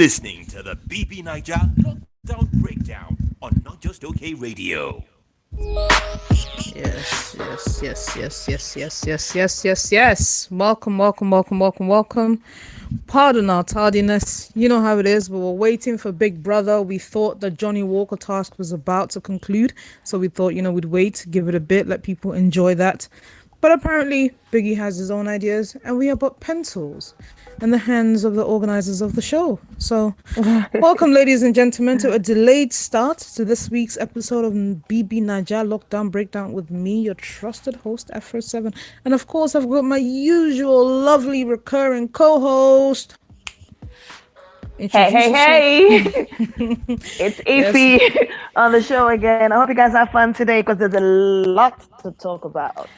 listening to the Naija Lockdown Breakdown on Not Just OK Radio. Yes. Welcome. Pardon our tardiness. You know how it is. We were waiting for Big Brother. We thought the Johnny Walker task was about to conclude. So we thought, we'd wait, give it a bit, let people enjoy that. But apparently, Biggie has his own ideas, and we are but pencils in the hands of the organizers of the show. So, welcome, ladies and gentlemen, to a delayed start to this week's episode of Naija Lockdown Breakdown with me, your trusted host, Afro7. And of course, I've got my usual lovely recurring co-host. Hey. It's Ify on the show again. I hope you guys have fun today because there's a lot to talk about.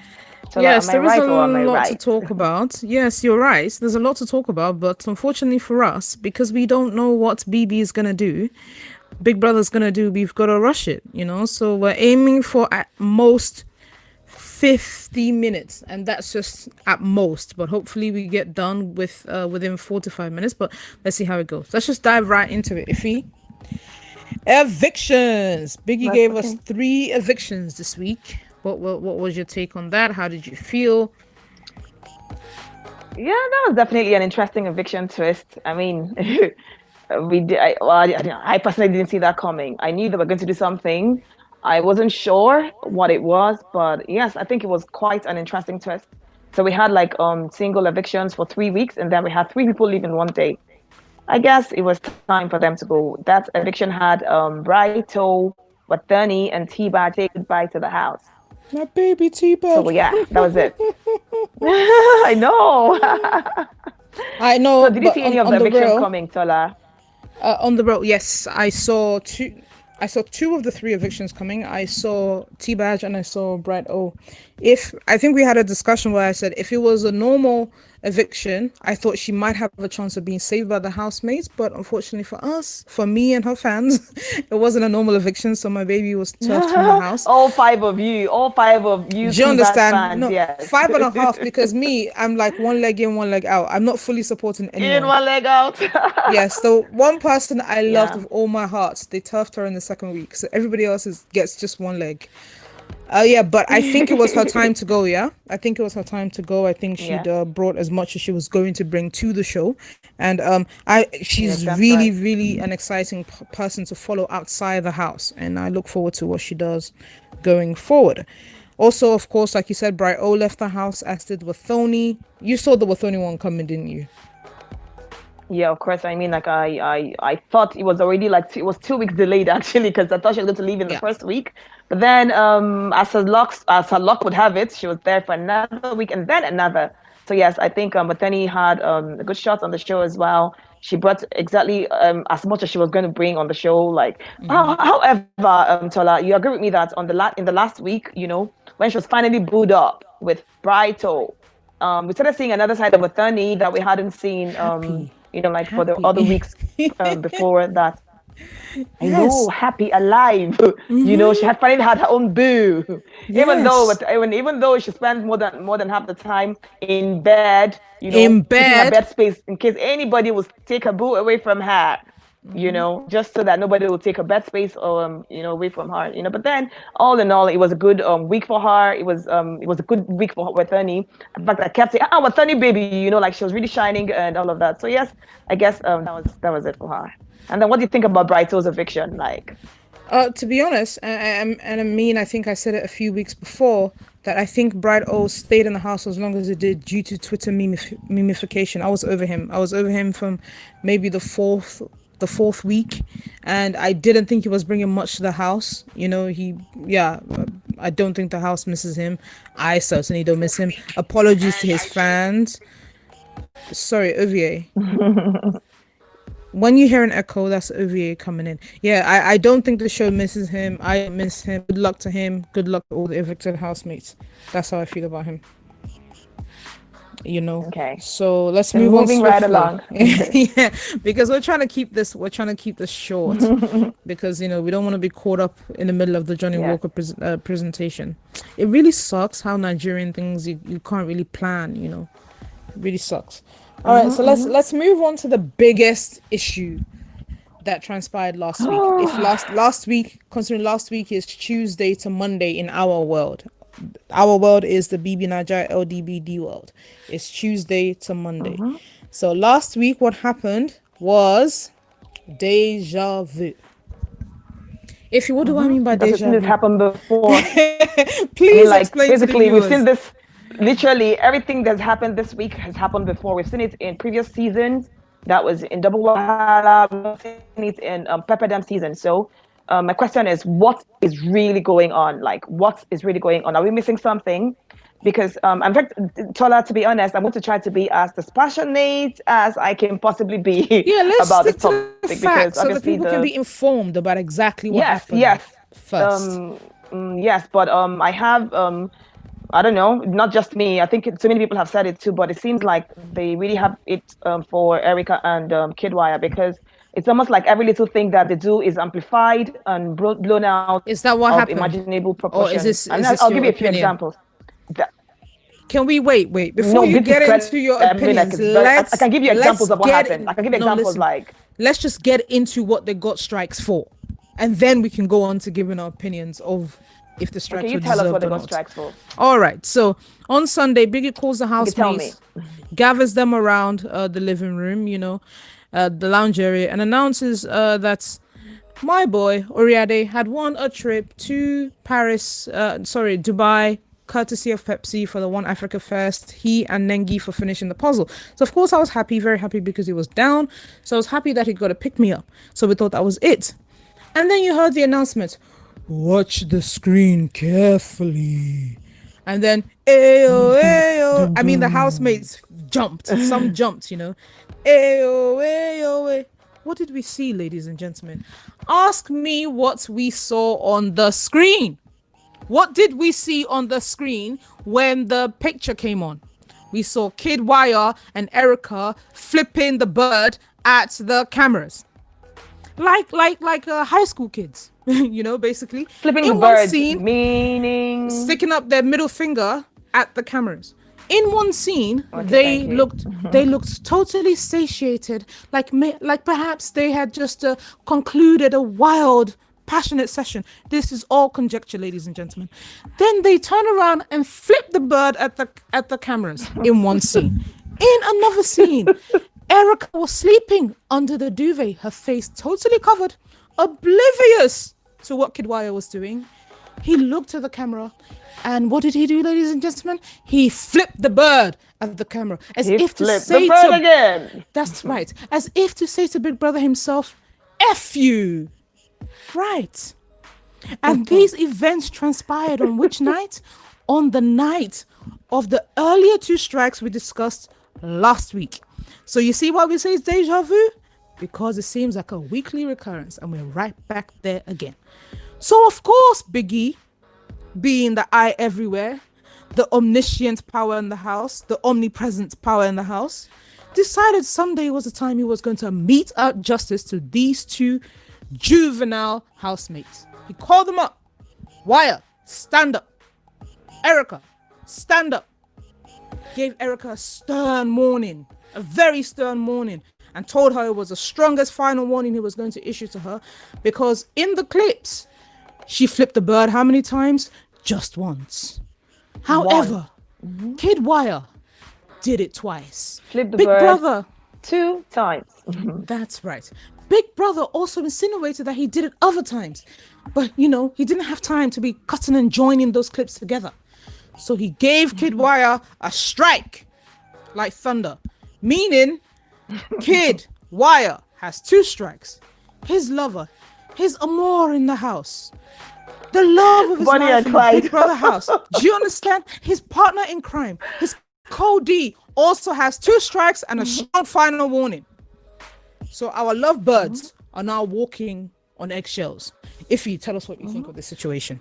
So yes, there is a lot to talk about. Yes, you're right. There's a lot to talk about, but unfortunately for us, because we don't know what BB is going to do, Big Brother's going to do, we've got to rush it, So we're aiming for at most 50 minutes, and that's just at most. But hopefully we get done with within 4 to 5 minutes, but let's see how it goes. Let's just dive right into it, Ify. Evictions. Biggie gave us 3 evictions this week. What was your take on that? How did you feel? Yeah, that was definitely an interesting eviction twist. I mean, I personally didn't see that coming. I knew they were going to do something. I wasn't sure what it was, but yes, I think it was quite an interesting twist. So we had like single evictions for 3 weeks, and then we had 3 people leaving one day. I guess it was time for them to go. That eviction had Brighto, Wathani, and T-Bar say goodbye to the house. My baby T-Bar. So yeah, that was it. I know. So did you see any of the evictions coming, Tola? On the road, yes. I saw two of the 3 evictions coming. I saw T-Badge and I saw Bright O. I think we had a discussion where I said if it was a normal eviction, I thought she might have a chance of being saved by the housemates, but unfortunately for us, for me and her fans, it wasn't a normal eviction, so my baby was turfed from the house. All 5 of you. Do you understand? Fans, no, yes. 5.5 because me, I'm like 1 leg in, 1 leg out. I'm not fully supporting anyone. In 1 leg out. Yes, so one person I loved with all my heart, they turfed her in the 2nd week, so everybody else gets just 1 leg. But I think it was her time to go. I think it was her time to go. I think she'd brought as much as she was going to bring to the show, and she's really an exciting person to follow outside the house, and I look forward to what she does going forward. Also, of course, like you said, Bright O left the house, as did Wathoni. You saw the Wathoni one coming, didn't you? Yeah, of course. I mean, like I thought it was already like it was 2 weeks delayed actually, because I thought she was going to leave in the first week. But then, as her luck would have it, she was there for another week and then another. So yes, I think Bethany had a good shot on the show as well. She brought exactly as much as she was going to bring on the show. Like, however, Tola, you agree with me that in the last week, when she was finally booed up with Brighto, we started seeing another side of Bethany that we hadn't seen. For the other weeks before that. I know, happy, alive. She had finally had her own boo. Yes. Even though she spent more than half the time in bed, in her bed space in case anybody would take her boo away from her. Just so that nobody will take her bed space or away from her. But then all in all, it was a good week for her. It was a good week for Wathani. In fact, I kept saying, Wathani baby, like she was really shining and all of that. So yes, I guess that was it for her. And then what do you think about Brighto's eviction? Like, to be honest, I think I said it a few weeks before that I think Bright O stayed in the house as long as it did due to Twitter memification. I was over him from maybe the fourth week, and I didn't think he was bringing much to the house. I don't think the house misses him. I certainly don't miss him. Apologies to his fans. Sorry, OVA. When you hear an echo, that's OVA coming in. I don't think the show misses him. I miss him. Good luck to him. Good luck to all the evicted housemates. That's how I feel about him. Okay. So let's move on. Moving right along. Because we're trying to keep this short because we don't want to be caught up in the middle of the Johnny Walker presentation. It really sucks how Nigerian things you can't really plan. It really sucks. All right, so let's move on to the biggest issue that transpired last week. If last week, considering last week is Tuesday to Monday in our world. Our world is the BB Naija LDBD world. It's Tuesday to Monday. So last week, what happened was deja vu. If you, what do I mean by deja vu? This happened before. Please explain basically, to the we've seen viewers. this. Literally, everything that's happened this week has happened before. We've seen it in previous seasons. That was in Double Wahala. We've seen it in Pepper Dam season. So, my question is, what is really going on? Like, what is really going on? Are we missing something? Because, in fact, Tola, to be honest, I'm going to try to be as dispassionate as I can possibly be Let's about this stick to topic. the Because facts so that obviously people can be informed about exactly what happened. Yes. First. Yes, but I have I don't know, not just me. I think so many people have said it too, but it seems like they really have it for Erica and Kiddwaya, because it's almost like every little thing that they do is amplified and blown out. Is that what happened? Imaginable proportions. Or is this I'll give you a few opinion? examples. Can we wait before you get into your opinions? I can give you examples of what happened. I can give you examples like. Let's just get into what they got strikes for, and then we can go on to giving our opinions of if the strikes were deserved or not. Tell us what they got strikes for. All right. So on Sunday, Biggie calls the housemates, gathers them around the living room, the lounge area, and announces that my boy Oriade had won a trip to Dubai, courtesy of Pepsi for the One Africa First. He and Nengi for finishing the puzzle. So of course I was happy, very happy, because he was down. So I was happy that he got to pick me up. So we thought that was it. And then you heard the announcement, watch the screen carefully. And then, ayo, ayo. I mean, the housemates jumped. Some jumped, Ayo, ayo. What did we see, ladies and gentlemen? Ask me what we saw on the screen. What did we see on the screen when the picture came on? We saw Kiddwaya and Erica flipping the bird at the cameras. Like high school kids, basically. Flipping in the one bird, scene, meaning sticking up their middle finger at the cameras. In one scene, they looked totally satiated, like perhaps they had just concluded a wild, passionate session. This is all conjecture, ladies and gentlemen. Then they turn around and flip the bird at the cameras in one scene. In another scene, Erica was sleeping under the duvet, her face totally covered, oblivious to what Kiddwaya was doing. He looked at the camera, and what did he do, ladies and gentlemen? He flipped the bird at the camera, as if to say to again. That's right, as if to say to Big Brother himself, "F you." Right. And these events transpired on which night? On the night of the earlier two strikes we discussed last week. So you see why we say it's deja vu? Because it seems like a weekly recurrence, and we're right back there again. So of course, Biggie, being the eye everywhere, the omniscient power in the house, the omnipresent power in the house, decided Sunday was the time he was going to mete out justice to these two juvenile housemates. He called them up. Wire, stand up. Erica, stand up. Gave Erica a stern warning, a very stern warning, and told her it was the strongest final warning he was going to issue to her, because in the clips, she flipped the bird how many times? Just once. However, Kiddwaya did it twice. Flipped the Big bird Brother 2 times. That's right. Big Brother also insinuated that he did it other times, but he didn't have time to be cutting and joining those clips together. So he gave Kiddwaya a strike like thunder, meaning Kiddwaya has 2 strikes. His lover, his amour in the house, the love of his Bonnie life and in the Clyde. Big Brother house. Do you understand? His partner in crime, his co-D, also has 2 strikes and a strong final warning. So our lovebirds are now walking on eggshells. Ify, tell us what you think of this situation.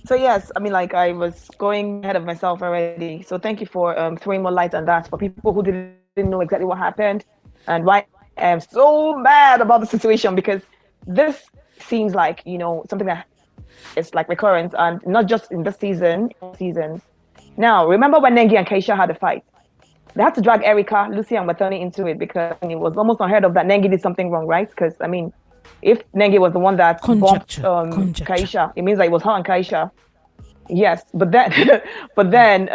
So yes, I mean, I was going ahead of myself already. So thank you for throwing more light on that for people who didn't know exactly what happened and why I am so mad about the situation, because this seems like, something that is like recurrence, and not just in this season, seasons. Now, remember when Nengi and Keisha had a fight? they had to drag Erica, Lucy, and Matoni into it because it was almost unheard of that Nengi did something wrong, right? Because I mean, if Nengi was the one that bumped Conjecture. Kaisha, it means that it was her and Kaisha. Yes, but then, but then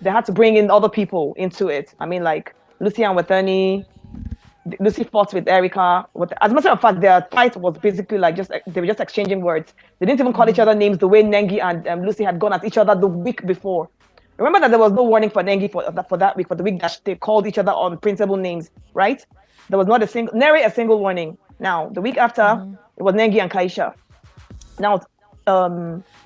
they had to bring in other people into it. I mean, like Lucy and Matoni. Lucy fought with Erica. As a matter of fact, their fight was basically like just they were just exchanging words. They didn't even call each other names the way Nengi and Lucy had gone at each other the week before. Remember that there was no warning for Nengi for that week, for the week that they called each other unprintable names, right? There was not a single warning. Now the week after, it was Nengi and Kaisha. Now,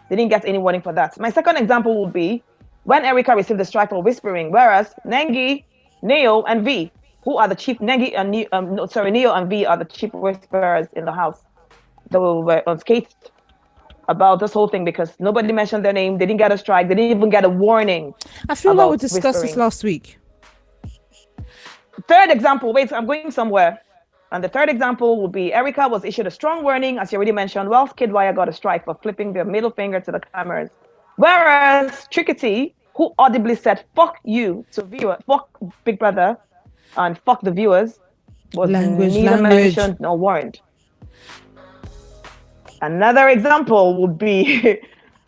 they didn't get any warning for that. My second example would be when Erica received the strike for whispering, whereas Nengi, Neo, and V, who are the chief Nengi and Neo and V are the chief whisperers in the house. They were unscathed about this whole thing because nobody mentioned their name. They didn't get a strike. They didn't even get a warning. I feel like we discussed this last week. Third example, wait, I'm going somewhere. And the third example would be Erica was issued a strong warning, as you already mentioned, whilst Kiddwaya got a strike for flipping their middle finger to the cameras. Whereas Trickety, who audibly said, fuck you to viewer, fuck Big Brother, and fuck the viewers, was neither mentioned nor warned. Another example would be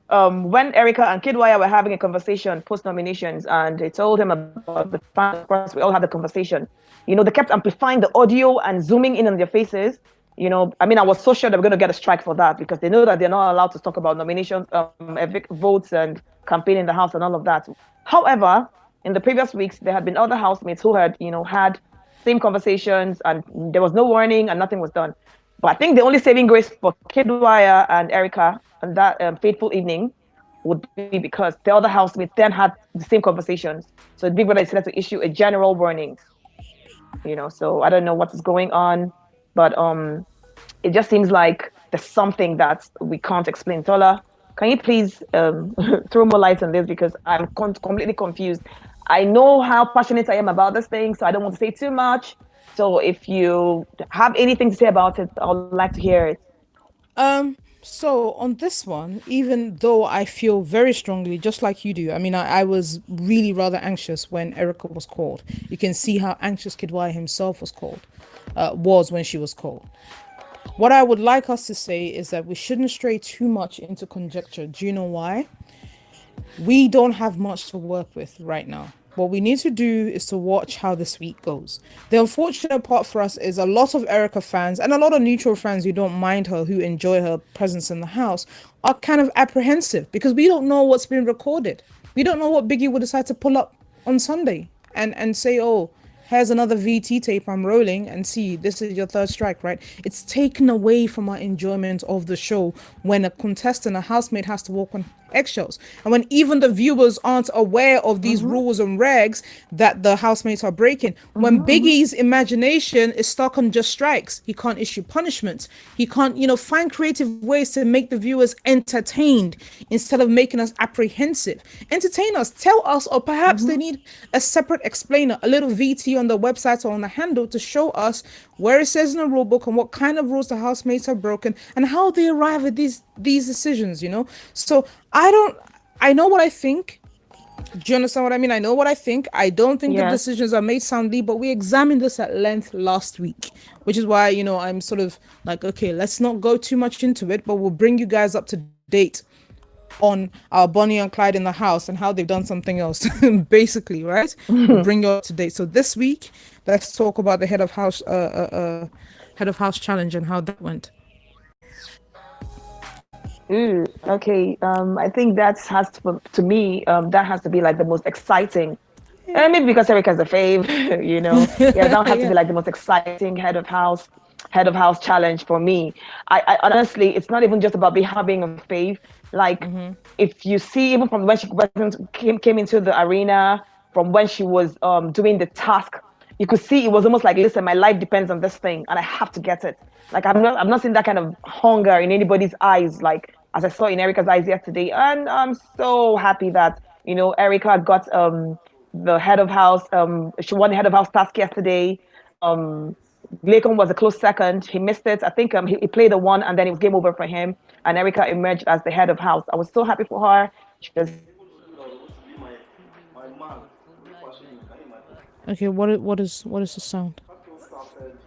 when Erica and Kiddwaya were having a conversation post-nominations, and they told him about the fans. Of course, we all had the conversation. You know, they kept amplifying the audio and zooming in on their faces. You know, I mean, I was so sure they were going to get a strike for that because they know that they're not allowed to talk about nominations, votes and campaign in the house and all of that. However, in the previous weeks, there had been other housemates who had, had same conversations and there was no warning and nothing was done. But I think the only saving grace for Kiddwaya and Erica on that fateful evening would be because the other housemates then had the same conversations. So Big Brother decided to issue a general warning. So I don't know what is going on, but it just seems like there's something that we can't explain. Tola, can you please throw more light on this because I'm completely confused. I know how passionate I am about this thing, so I don't want to say too much. So if you have anything to say about it, I would like to hear it. So on this one, even though I feel very strongly, just like you do, I mean, I was really rather anxious when Erica was called. You can see how anxious Kiddwaya himself was when she was called. What I would like us to say is that we shouldn't stray too much into conjecture. Do you know why? We don't have much to work with right now. What we need to do is to watch how this week goes. The unfortunate part for us is a lot of Erica fans and a lot of neutral fans who don't mind her, who enjoy her presence in the house, are kind of apprehensive because we don't know what's been recorded. We don't know what Biggie will decide to pull up on Sunday and say, oh, here's another VT tape I'm rolling and see, this is your third strike, right? It's taken away from our enjoyment of the show when a contestant, a housemate has to walk on eggshells. And when even the viewers aren't aware of these rules and regs that the housemates are breaking. When Biggie's imagination is stuck on just strikes, he can't issue punishments. He can't, find creative ways to make the viewers entertained instead of making us apprehensive. Entertain us, tell us, or perhaps they need a separate explainer, a little VT on the website or on the handle to show us where it says in the rule book and what kind of rules the housemates have broken and how they arrive at these decisions, So I know what I think. Do you understand what I mean? I know what I think. I don't think the decisions are made soundly, but we examined this at length last week, which is why, I'm sort of like, okay, let's not go too much into it, but we'll bring you guys up to date on our Bonnie and Clyde in the house and how they've done something else, basically, right? We'll bring you up to date. So this week, let's talk about the head of house challenge and how that went. Okay. I think that has to me, that has to be like the most exciting. Maybe because Erica's a fave, that has to be like the most exciting head of house challenge for me. I honestly, it's not even just about having a fave. Like, if you see, even from when she came into the arena, from when she was doing the task, you could see it was almost like, listen, my life depends on this thing, and I have to get it. Like, I'm not seeing that kind of hunger in anybody's eyes, like as I saw in Erica's eyes yesterday. And I'm so happy that Erica got the head of house. She won the head of house task yesterday. Laycon was a close second. He missed it. I think he played the one and then it was game over for him. And Erica emerged as the head of house. I was so happy for her. She was... Okay, what is the sound? Couple started.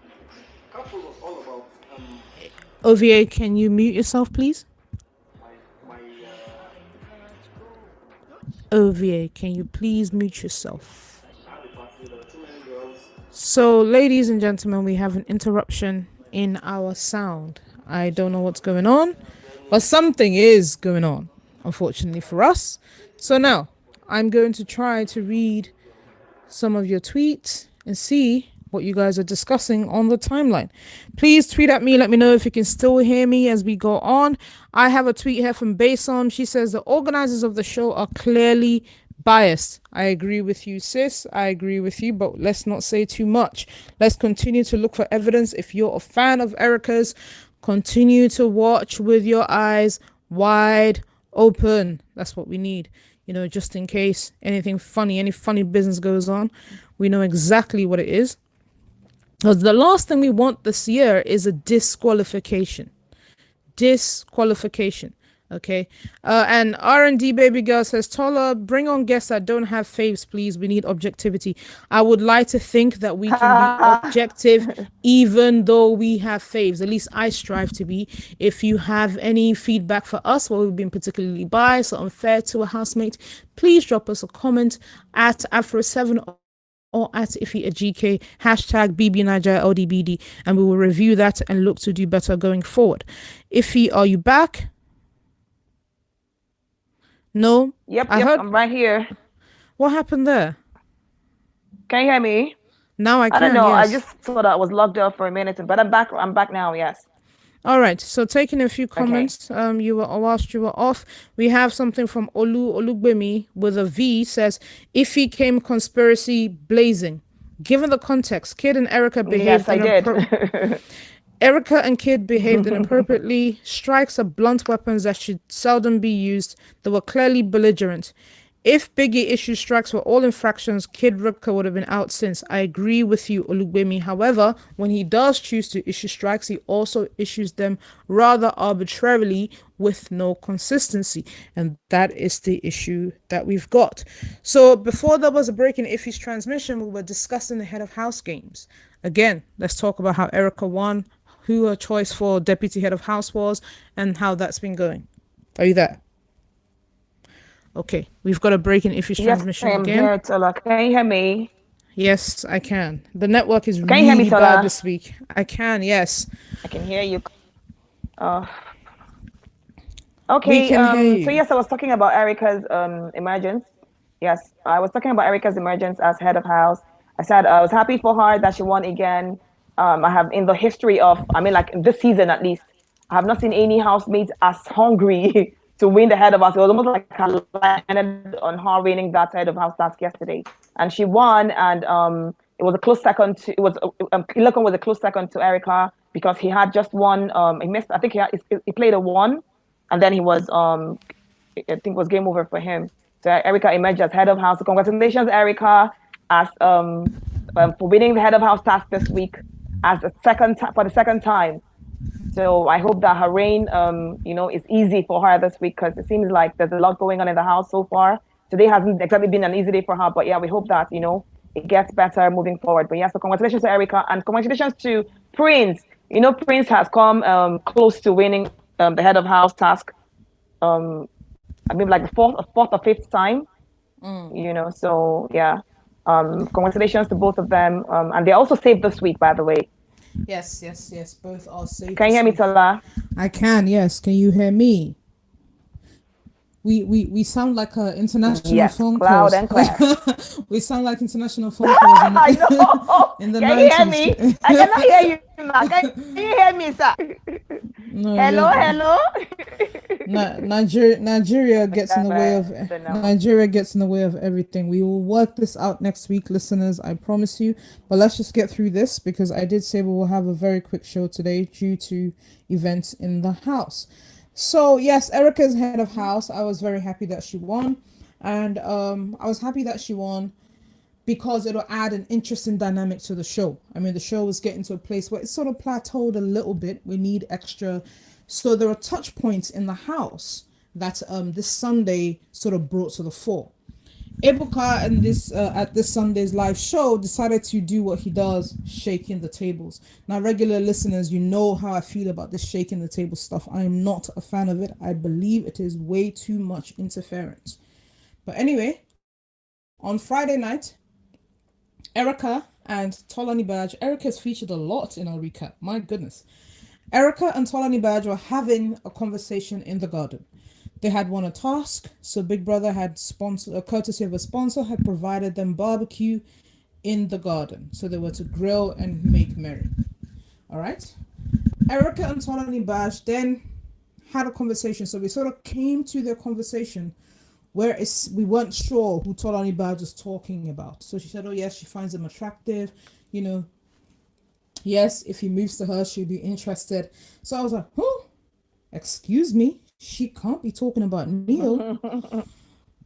Couple was all about OVA, can you mute yourself, please? my OVA, can you please mute yourself? I had a party. There were too many girls. So, ladies and gentlemen, we have an interruption in our sound. I don't know what's going on, but something is going on, unfortunately for us. So now, I'm going to try to read some of your tweets and see what you guys are discussing on the timeline. Please tweet at me. Let me know if you can still hear me as we go on. I have a tweet here from Basom. She says the organizers of the show are clearly biased. I agree with you, sis. I agree with you, but let's not say too much. Let's continue to look for evidence. If you're a fan of Erica's, continue to watch with your eyes wide open. That's what we need. Just in case anything funny, any funny business goes on, we know exactly what it is. Because the last thing we want this year is a disqualification. Okay. And R&D baby girl says, Tola, bring on guests that don't have faves, please. We need objectivity. I would like to think that we can be objective even though we have faves. At least I strive to be. If you have any feedback for us where we've been particularly biased or unfair to a housemate, please drop us a comment at Afro7 or at IfyAGK, hashtag BBNigerLDBD, and we will review that and look to do better going forward. Ify, are you back? No? Yep, I'm right here. What happened there? Can you hear me? Now I can, I don't know. yes. I just thought I was logged up for a minute, but I'm back. I'm back now, yes. All right, so taking a few comments, whilst you were off, we have something from Olugbemi with a V, says, Ify came conspiracy blazing. Given the context, Kid and Erica behaved Yes, I did. Erica and Kid behaved inappropriately. Strikes are blunt weapons that should seldom be used. They were clearly belligerent. If Biggie issued strikes for all infractions, Kid Ripka would have been out since. I agree with you, Olugbemi. However, when he does choose to issue strikes, he also issues them rather arbitrarily with no consistency. And that is the issue that we've got. So before there was a break in Ify's transmission, we were discussing the head of house games. Again, let's talk about how Erica won, who her choice for deputy head of house was, and how that's been going. Are you there? Okay, we've got a break in Ify's transmission again. Here, Tola. Can you hear me? Yes, I can. The network is Can you hear me, really Tola? bad this week. I can, yes. I can hear you. We Okay. can hear you. So yes, I was talking about Erica's emergence. Yes, I was talking about Erica's emergence as head of house. I said I was happy for her that she won again. I have in the history of, like this season at least, I have not seen any housemates as hungry to win the head of house. It was almost like I ended on her winning that head of house task yesterday, and she won. And it was a close second. Laycon was a close second to Erica because he had just one. He missed. I think he played a one, and then he was I think it was game over for him. So Erica emerged as head of house. So congratulations, Erica, as for winning the head of house task this week as for the second time. So I hope that her reign, is easy for her this week because it seems like there's a lot going on in the house so far. Today hasn't exactly been an easy day for her, but yeah, we hope that, it gets better moving forward. But yeah, so congratulations to Erica and congratulations to Prince. Prince has come close to winning the head of house task. Like the fourth or fifth time. So yeah. Congratulations to both of them. And they're also safe this week, by the way. Yes. Both are safe. Can you hear me, Tola? I can, yes. Can you hear me? We sound like international phone calls. Loud and clear. We sound like international phone calls. I know. In the Can 90s. you hear me? I cannot hear you, ma. Can you hear me, sir? No, Hello. Nigeria gets in the way of everything. We will work this out next week, listeners. I promise you. But let's just get through this because I did say we will have a very quick show today due to events in the house. So yes, Erica's head of house. I was very happy that she won, and I was happy that she won because it'll add an interesting dynamic to the show. The show is getting to a place where it's sort of plateaued a little bit. We need extra. So there are touch points in the house that this Sunday sort of brought to the fore. Ebuka and this at this Sunday's live show decided to do what he does, shaking the tables. Now, regular listeners, you know how I feel about this shaking the table stuff. I am not a fan of it. I believe it is way too much interference. But anyway, on Friday night, Erica and Tolani Badge. Erica's featured a lot in our recap. My goodness. Erica and Tolani Badge were having a conversation in the garden. They had won a task, so Big Brother had sponsored, a courtesy of a sponsor, had provided them barbecue in the garden. So they were to grill and make merry. All right. Erica and Tolani Badge then had a conversation. So we sort of came to their conversation where we weren't sure who Tolani Badge was talking about. So she said, oh yes, she finds him attractive, you know. Yes, if he moves to her, she'll be interested. So I was like, excuse me, she can't be talking about Neil.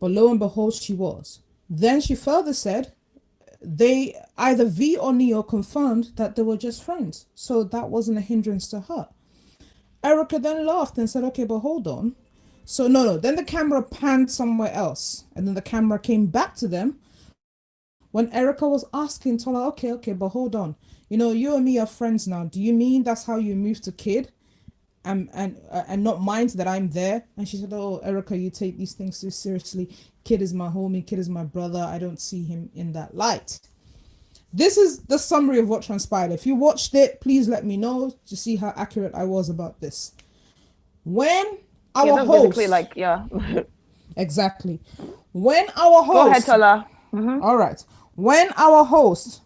But lo and behold, she was. Then she further said, they either V or Neo confirmed that they were just friends. So that wasn't a hindrance to her. Erica then laughed and said, okay, but hold on. So no. Then the camera panned somewhere else. And then the camera came back to them when Erica was asking Tola, okay, but hold on. You know, you and me are friends now. Do you mean that's how you moved to Kid? And not mind that I'm there? And she said, oh, Erica, you take these things too seriously. Kid is my homie. Kid is my brother. I don't see him in that light. This is the summary of what transpired. If you watched it, please let me know to see how accurate I was about this. When our host... Exactly. When our host... Go ahead, Tola. Mm-hmm. All right. When our host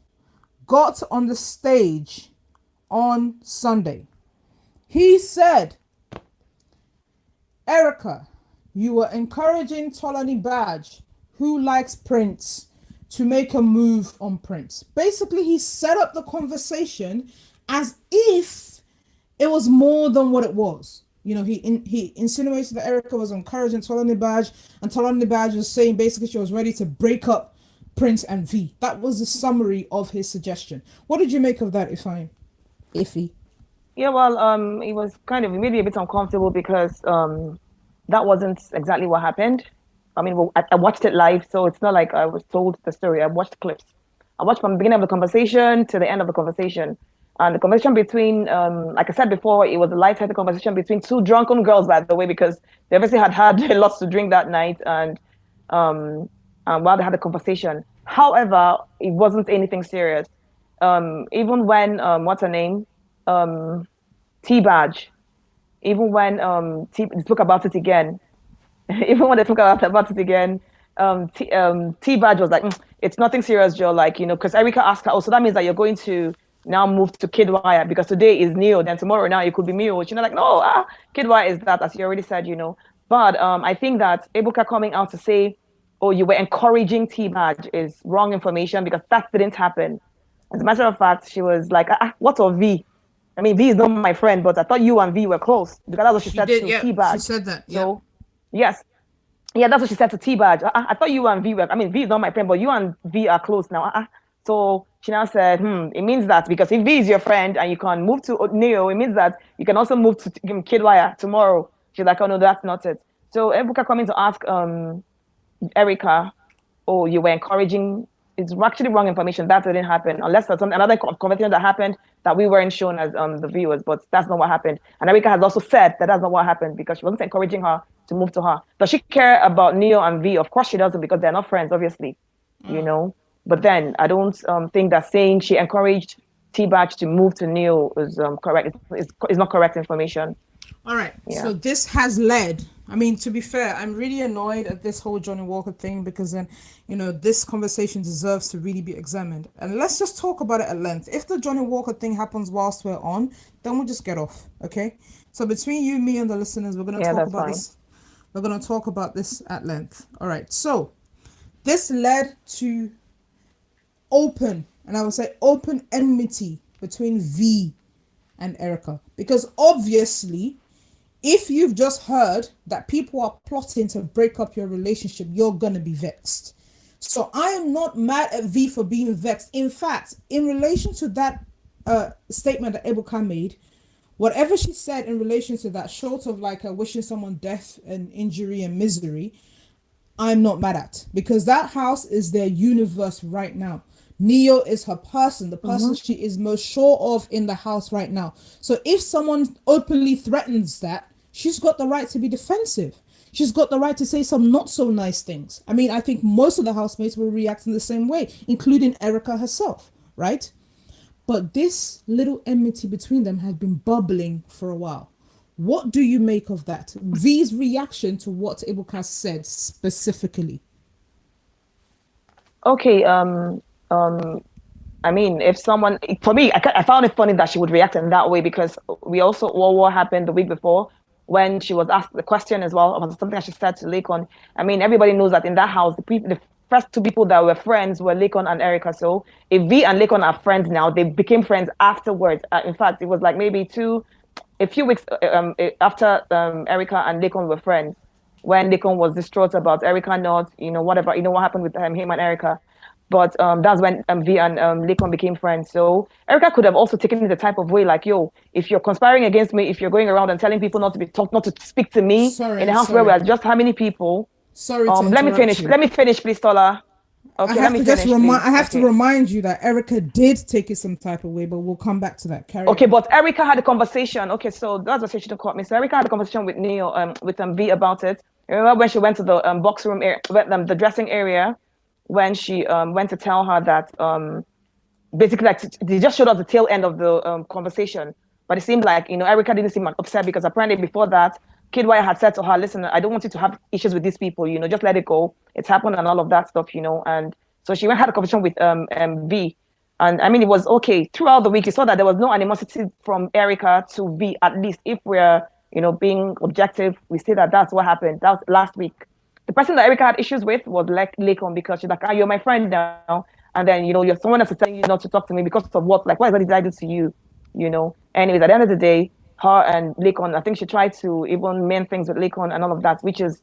got on the stage on Sunday, he said, Erica, you were encouraging Tolani Badge, who likes Prince, to make a move on Prince. Basically, he set up the conversation as if it was more than what it was. You know, he insinuated that Erica was encouraging Tolani Badge, and Tolani Badge was saying basically she was ready to break up Prince and V. That was the summary of his suggestion. What did you make of that, Iffy? Yeah, well, it was kind of, it made me a bit uncomfortable because that wasn't exactly what happened. I mean, I watched it live, so it's not like I was told the story. I watched clips. I watched from the beginning of the conversation to the end of the conversation. And the conversation between, like I said before, it was a light-hearted conversation between two drunken girls, by the way, because they obviously had a lot to drink that night and while they had a conversation. However, it wasn't anything serious. Even when, what's her name? T-Badge. Even when they spoke about it again, even when they talk about it again, T-Badge was like, it's nothing serious, Joe. Like, you know, because Erica asked her, oh, so that means that you're going to now move to Kiddwaya because today is Neo, then tomorrow now it could be Mio. She's like, no, Kiddwaya is that, as you already said, you know. But I think that Ebuka coming out to say, oh, you were encouraging T-Badge is wrong information because that didn't happen. As a matter of fact, she was like, what of V? I mean, V is not my friend, but I thought you and V were close because that's what she said to T-Badge. She said that. So, yes. Yeah, that's what she said to T-Badge. I thought you and V were, I mean, V is not my friend, but you and V are close now. So she now said, it means that because if V is your friend and you can move to Neo, it means that you can also move to Kiddwaya tomorrow. She's like, oh, no, that's not it. So Ebuka coming to ask Erica, oh, you were encouraging, it's actually wrong information. That didn't happen unless there's another conversation that happened that we weren't shown as the viewers, but that's not what happened. And Erica has also said that that's not what happened because she wasn't encouraging her to move to her. Does she care about Neo and V? Of course she doesn't because they're not friends, obviously, you know. But then I don't think that saying she encouraged T-Badge to move to Neo is correct. It's not correct information. All right. Yeah. So this has led. I mean, to be fair, I'm really annoyed at this whole Johnny Walker thing because then, you know, this conversation deserves to really be examined. And let's just talk about it at length. If the Johnny Walker thing happens whilst we're on, then we'll just get off. Okay. So between you, me, and the listeners, we're going to talk about this. We're going to talk about this at length. All right. So this led to open, and I would say open enmity between V and Erica. Because obviously, if you've just heard that people are plotting to break up your relationship, you're going to be vexed. So I am not mad at V for being vexed. In fact, in relation to that statement that Ebuka made, whatever she said in relation to that, short of like wishing someone death and injury and misery, I'm not mad at, because that house is their universe right now. Neo is her person, the person she is most sure of in the house right now. So if someone openly threatens that, she's got the right to be defensive. She's got the right to say some not so nice things. I mean, I think most of the housemates will react in the same way, including Erica herself, right? But this little enmity between them had been bubbling for a while. What do you make of that? V's reaction to what Ebuka said specifically. Okay, I mean, if someone, for me, I found it funny that she would react in that way, because we also, what happened the week before when she was asked the question as well about something that she said to Laycon. I mean, everybody knows that in that house, the first two people that were friends were Laycon and Erica. So if V and Laycon are friends now, they became friends afterwards. In fact, it was like maybe a few weeks after Erica and Laycon were friends, when Laycon was distraught about Erica not, whatever, what happened with him and Erica. But that's when V and Laycon became friends. So Erica could have also taken it the type of way like, yo, if you're conspiring against me, if you're going around and telling people not to speak to me in a house where we are just how many people? Sorry to let me finish. you. Let me finish, please, Tola. Okay, I have to remind you that Erica did take it some type of way, but we'll come back to that. Carry on. But Erica had a conversation. Okay, so that's what she didn't call me. So Erica had a conversation with Neo, with V about it. Remember when she went to the box room area, the dressing area, when she went to tell her that basically, like, they just showed us the tail end of the conversation. But it seemed like, Erica didn't seem upset, because apparently before that, Kiddwaya had said to her, listen, I don't want you to have issues with these people, just let it go. It's happened and all of that stuff, And so she went had a conversation with V. And I mean, it was okay. Throughout the week, you saw that there was no animosity from Erica to V, at least if we're, being objective, we see that that's what happened. That was last week. The person that Erica had issues with was like Laycon, because she's like, you're my friend now. And then, you're someone else is telling you not to talk to me because of what? Like, what did I do to you? Anyways, at the end of the day, her and Laycon, I think she tried to even mend things with Laycon and all of that, which is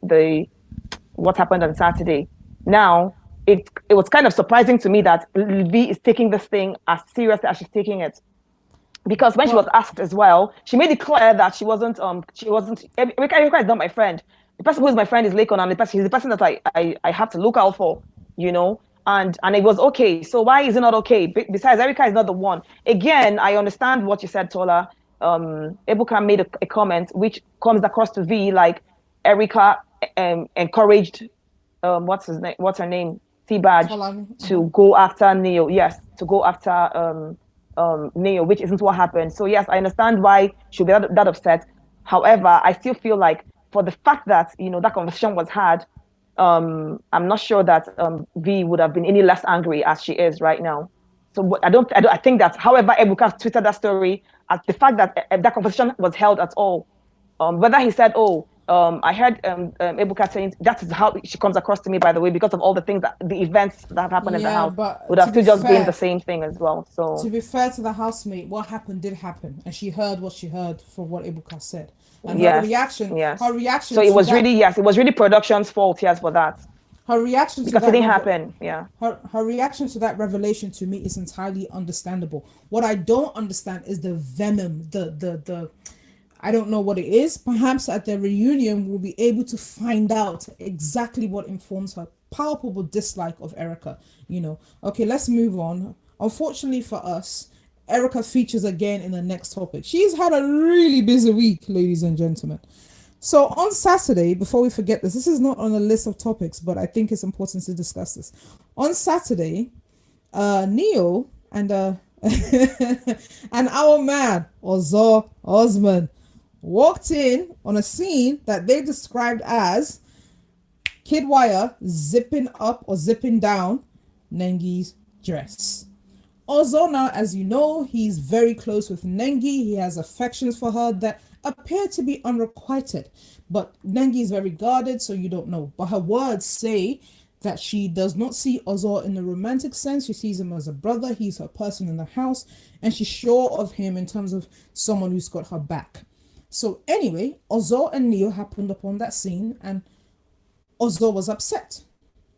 what happened on Saturday. Now, it was kind of surprising to me that V is taking this thing as seriously as she's taking it. Because when she was asked as well, she made it clear that she wasn't, Erica is not my friend. The person who is my friend is Laycon, and he's the person that I have to look out for, and it was okay. So why is it not okay? Besides, Erica is not the one. Again, I understand what you said, Tola. Ebuka made a comment which comes across to V like Erica encouraged what's her name? T-Badge to go after Neo. Yes, to go after Neo, which isn't what happened. So yes, I understand why she'll be that upset. However, I still feel like for the fact that that conversation was had, I'm not sure that V would have been any less angry as she is right now. So I think that, however, Ebuka tweeted that story, as the fact that that conversation was held at all, whether he said, I heard Ebuka saying that is how she comes across to me, by the way, because of all the events that have happened in the house, would have still just been the same thing as well. So to be fair to the housemate, what happened did happen, and she heard what she heard from what Ebuka said, and her reaction. So it was really production's fault, yes, for that. Her reaction because it didn't happen. Yeah. Her reaction to that revelation to me is entirely understandable. What I don't understand is the venom, the I don't know what it is. Perhaps at the reunion, we'll be able to find out exactly what informs her palpable dislike of Erica. Okay, let's move on. Unfortunately for us, Erica features again in the next topic. She's had a really busy week, ladies and gentlemen. So on Saturday, before we forget this is not on the list of topics, but I think it's important to discuss this. On Saturday, Neo and and our man, Ozo Osman, walked in on a scene that they described as Kiddwaya zipping up or zipping down Nengi's dress. Ozona, as you know, he's very close with Nengi. He has affections for her that appear to be unrequited. But Nengi is very guarded, so you don't know. But her words say that she does not see Ozo in the romantic sense. She sees him as a brother. He's her person in the house. And she's sure of him in terms of someone who's got her back. So anyway, Ozo and Neo happened upon that scene, and Ozo was upset.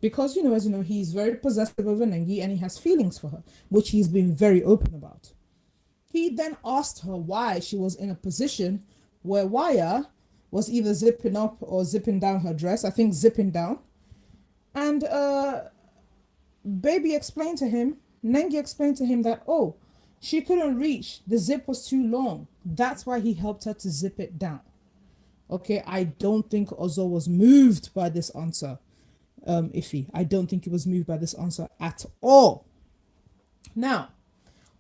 Because, as you know, he's very possessive of Nengi and he has feelings for her, which he's been very open about. He then asked her why she was in a position where Waya was either zipping up or zipping down her dress. I think zipping down. And Baby explained to him, Nengi explained to him that, oh, she couldn't reach. The zip was too long. That's why he helped her to zip it down. Okay, I don't think Ozo was moved by this answer, Iffy. I don't think he was moved by this answer at all. Now,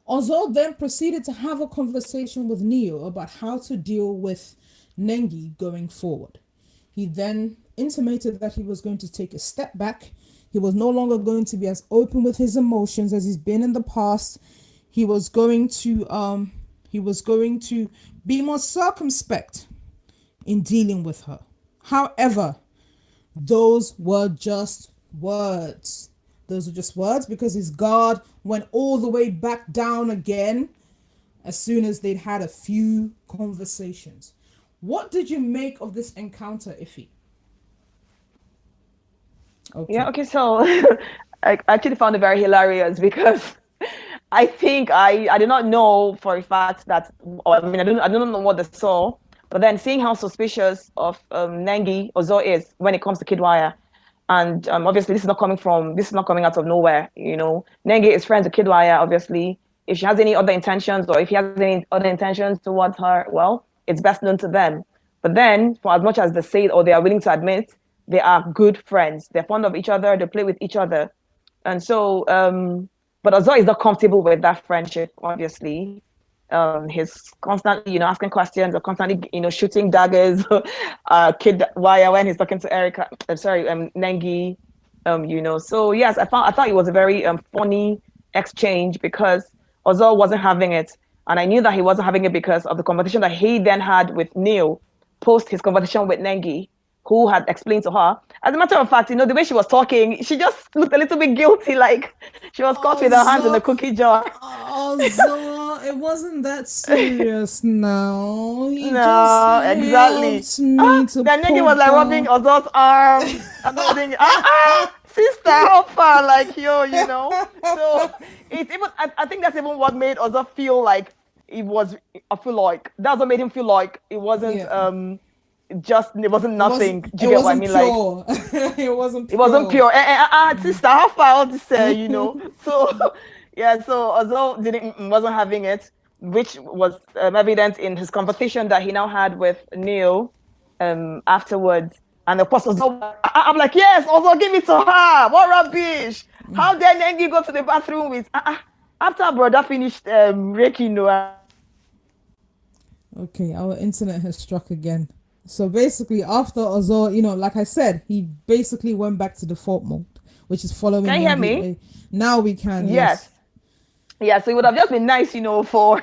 Ozo then proceeded to have a conversation with Neo about how to deal with Nengi going forward. He then intimated that he was going to take a step back. He was no longer going to be as open with his emotions as he's been in the past. He was going to be more circumspect in dealing with her. However, those were just words. Those were just words because his guard went all the way back down again as soon as they'd had a few conversations. What did you make of this encounter, Iffy? Okay. Yeah, okay, so I actually found it very hilarious because I think I did not know for a fact that, or I mean, I don't know what they saw, but then seeing how suspicious of Nengi Ozo is when it comes to Kiddwaya, and obviously this is not coming out of nowhere, you know. Nengi is friends with Kiddwaya, obviously. If she has any other intentions or if he has any other intentions towards her, well, it's best known to them. But then, for as much as they say or they are willing to admit, they are good friends. They're fond of each other. They play with each other. And so, but Ozo is not comfortable with that friendship, obviously. He's constantly, asking questions or constantly, shooting daggers, Kiddwaya when he's talking to Erica, Nengi, So yes, I thought it was a very funny exchange because Ozo wasn't having it. And I knew that he wasn't having it because of the conversation that he then had with Neil post his conversation with Nengi, who had explained to her. As a matter of fact, the way she was talking, she just looked a little bit guilty, like she was caught with her hands in the cookie jar. It wasn't that serious now. He no, just exactly. helped me to then Nengi was like rubbing Ozo's arm and everything. Sister, how far? Like, So it's even, I think that's even what made Ozo feel like that's what made him feel like it wasn't, it wasn't nothing. Do you get what I mean? Pure. Like, it wasn't pure. It wasn't pure. Sister, how far all this, So, yeah, so Ozo wasn't having it, which was evident in his conversation that he now had with Neil afterwards. And of course, I'm like, yes, Ozo, give it to her. What rubbish. How dare Nengi go to the bathroom with, after our brother finished raking Noah. Okay, our internet has struck again. So basically, after Ozo, like I said, he basically went back to default mode, which is following. Can you hear me? Now we can. Yes. Yeah, so it would have just been nice, for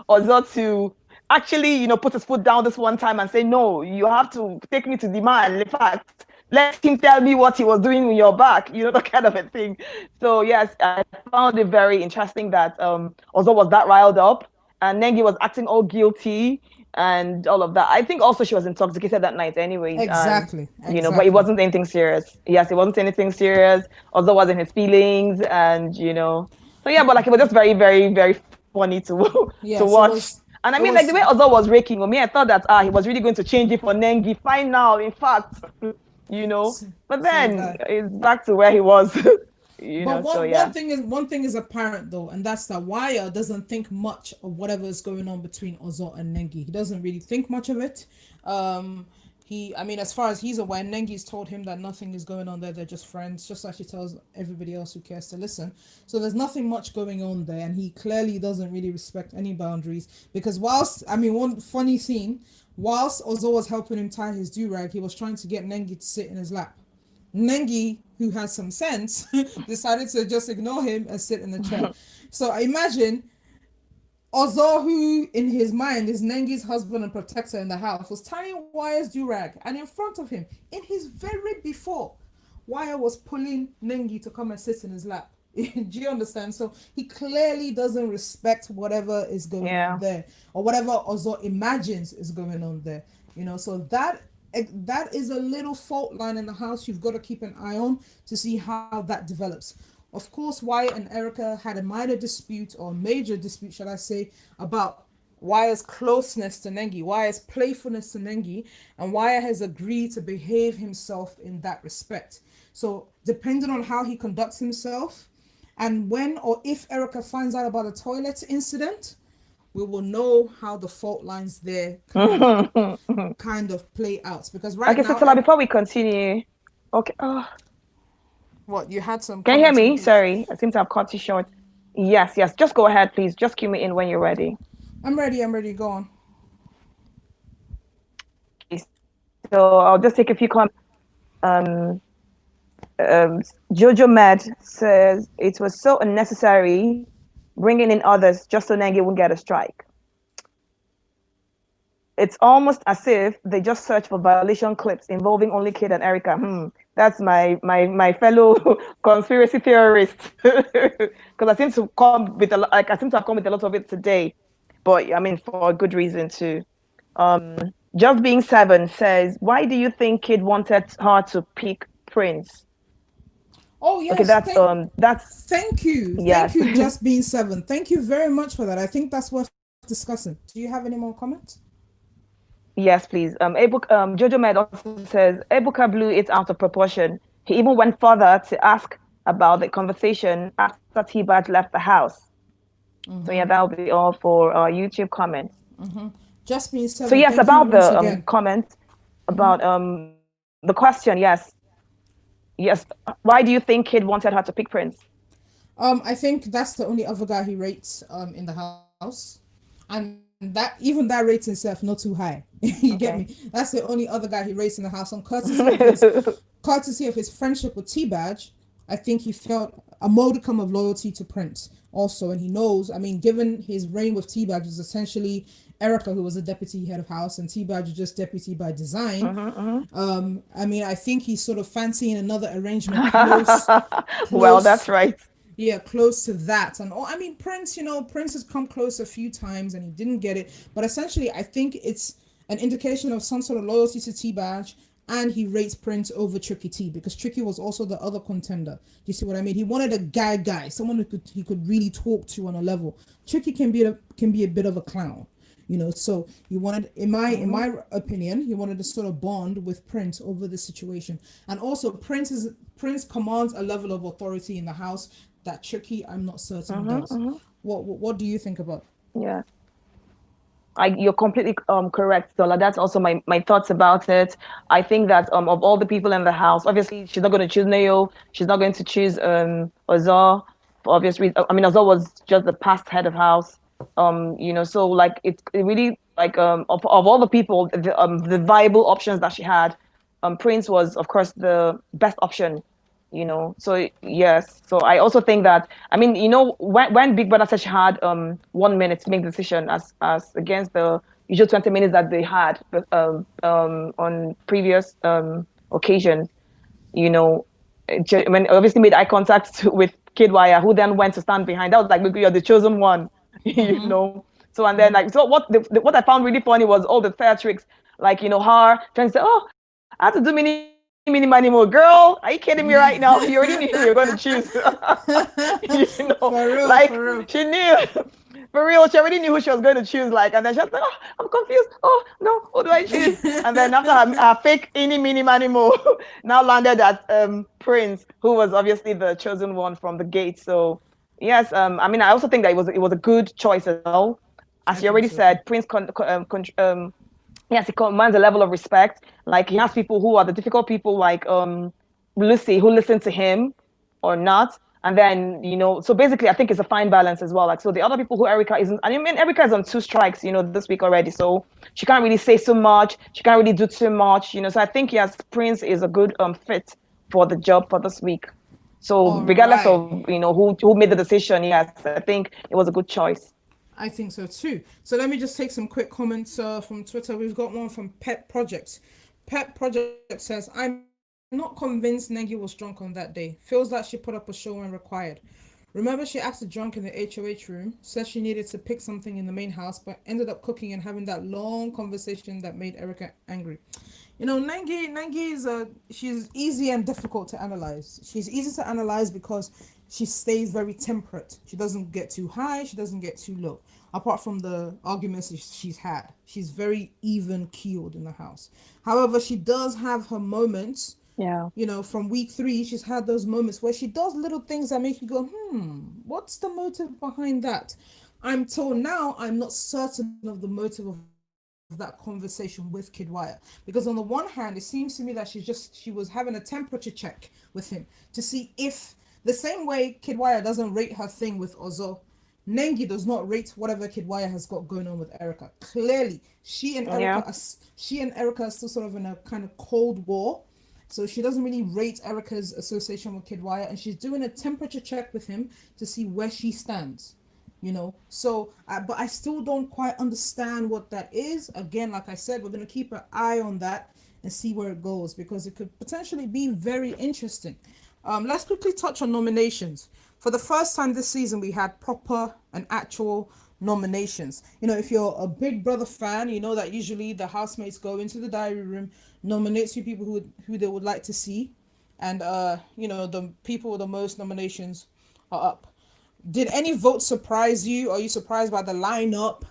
Ozo to actually, put his foot down this one time and say, no, you have to take me to the man. In fact, let him tell me what he was doing in your back, that kind of a thing. So yes, I found it very interesting that Ozo was that riled up and Nengi was acting all guilty and all of that. I think also she was intoxicated that night anyway. Exactly. But it wasn't anything serious. Yes, it wasn't anything serious. Ozo was in his feelings and, So yeah, but like it was just very, very, very funny to watch. And I mean, like the way Ozo was raking on me, I thought that he was really going to change it for Nengi. Fine now, in fact, But then it's back to where he was. One thing is apparent though, and that's that Wire doesn't think much of whatever is going on between Ozo and Nengi. He doesn't really think much of it. As far as he's aware, Nengi's told him that nothing is going on there. They're just friends, just like she tells everybody else who cares to listen. So there's nothing much going on there, and he clearly doesn't really respect any boundaries. Because one funny scene, whilst Ozo was helping him tie his do-rag, he was trying to get Nengi to sit in his lap. Nengi, who has some sense, decided to just ignore him and sit in the chair. So I imagine Ozo, who in his mind is Nengi's husband and protector in the house, was tying Wire's do-rag, and in front of him, in his very before, Wire was pulling Nengi to come and sit in his lap. Do you understand? So he clearly doesn't respect whatever is going on there, or whatever Ozo imagines is going on there. So that is a little fault line in the house you've got to keep an eye on to see how that develops. Of course, Wyatt and Erica had a minor dispute, or major dispute, shall I say, about Waya's closeness to Nengi, Waya's playfulness to Nengi, and Waya has agreed to behave himself in that respect. So depending on how he conducts himself, and when or if Erica finds out about the toilet incident, we will know how the fault lines there kind of play out. Because right Okay, now, so before we continue, okay. what you had some. Can you hear comments on me? this. Sorry, I seem to have cut you short. Yes. Just go ahead, please. Just cue me in when you're ready. I'm ready. Go on. So I'll just take a few comments. Jojo Med says it was so unnecessary bringing in others just so Nengi wouldn't get a strike. It's almost as if they just search for violation clips involving only Kid and Erica. That's my fellow conspiracy theorist. Because I seem to have come with a lot of it today, but I mean for a good reason too. Just being 7 says, why do you think Kid wanted her to pick Prince? Oh yes. Okay, that's thank you. Yes. Thank you, just being 7. Thank you very much for that. I think that's worth discussing. Do you have any more comments? Yes, please. Jojo Med also says Ebuka blew it out of proportion. He even went further to ask about the conversation after T-Bad left the house. So yeah, that'll be all for our YouTube comments. Just being 7. So yes, thank about you once the again. comment about the question. Yes. Why do you think Kid wanted her to pick Prince? I think that's the only other guy he rates in the house, and that even that rates himself not too high. You get me? That's the only other guy he rates in the house on courtesy of his friendship with T-Badge. I think he felt a modicum of loyalty to Prince also, and he knows. I mean, given his reign with T-Badge was essentially Erica, who was a deputy head of house, and T-Badge was just deputy by design. I mean, I think he's sort of fancying another arrangement close. Well, that's right. Yeah, close to that. And I mean, Prince, Prince has come close a few times and he didn't get it. But essentially, I think it's an indication of some sort of loyalty to T-Badge, and he rates Prince over Tricky T, because Tricky was also the other contender. Do you see what I mean? He wanted a guy, someone who he could really talk to on a level. Tricky can be a bit of a clown. So he wanted, in my opinion, he wanted to sort of bond with Prince over this situation. And also Prince commands a level of authority in the house that Tricky, I'm not certain does. What do you think about? Yeah, you're completely correct, Zola. That's also my thoughts about it. I think that of all the people in the house, obviously she's not going to choose Neo. She's not going to choose Azor for obvious reasons. I mean, Azor was just the past head of house. So like it really like of all the people, the viable options that she had, Prince was of course the best option. So yes. So I also think that, I mean, when Big Brother said she had 1 minute to make the decision as against the usual 20 minutes that they had on previous occasions, when obviously made eye contact with Kiddwaya, who then went to stand behind. That was like, maybe you're the chosen one, So and then what I found really funny was all the theatrics, like her trying to say, oh, I have to do mini more. Girl, are you kidding me right now? You already knew you were going to choose. For real. She knew. For real, she already knew who she was going to choose. And then she was like, oh, I'm confused. Oh, no, who do I choose? And then after her fake mini mo, now landed at Prince, who was obviously the chosen one from the gate. So, yes, I mean, I also think that it was a good choice as well. As you already said, Prince yes, he commands a level of respect. Like, he has people who are the difficult people, like Lucy, who listen to him or not. And then, so basically, I think it's a fine balance as well. Like, so the other people who Erica isn't, I mean, Erica is on 2 strikes, this week already. So she can't really say so much. She can't really do too much, So I think, yes, Prince is a good fit for the job for this week. So regardless of, who made the decision, yes, I think it was a good choice. I think so too. So let me just take some quick comments from Twitter. We've got one from Pet Project. Pet Project says, I'm not convinced Nengi was drunk on that day. Feels like she put up a show when required. Remember, she acted drunk in the HOH room, said she needed to pick something in the main house, but ended up cooking and having that long conversation that made Erica angry. Nengi is she's easy and difficult to analyze. She's easy to analyze because she stays very temperate. She doesn't get too high, she doesn't get too low. apart from the arguments she's had. She's very even keeled in the house. However, she does have her moments. Yeah. You know, from week 3, she's had those moments where she does little things that make you go, what's the motive behind that? I'm told now I'm not certain of the motive of that conversation with Kiddwaya, because on the one hand it seems to me that she was having a temperature check with him to see if the same way Kiddwaya doesn't rate her thing with Ozo, Nengi does not rate whatever Kiddwaya has got going on with Erica. Clearly she and Erica are still sort of in a kind of cold war, so she doesn't really rate Erica's association with Kiddwaya, and she's doing a temperature check with him to see where she stands. You know, so but I still don't quite understand what that is. Again, like I said, we're going to keep an eye on that and see where it goes, because it could potentially be very interesting. Let's quickly touch on nominations. For the first time this season, we had proper and actual nominations. You know, if you're a Big Brother fan, you know that usually the housemates go into the diary room, nominate 2 people who they would like to see, and you know, the people with the most nominations are up. Did any vote surprise you? Are you surprised by the lineup?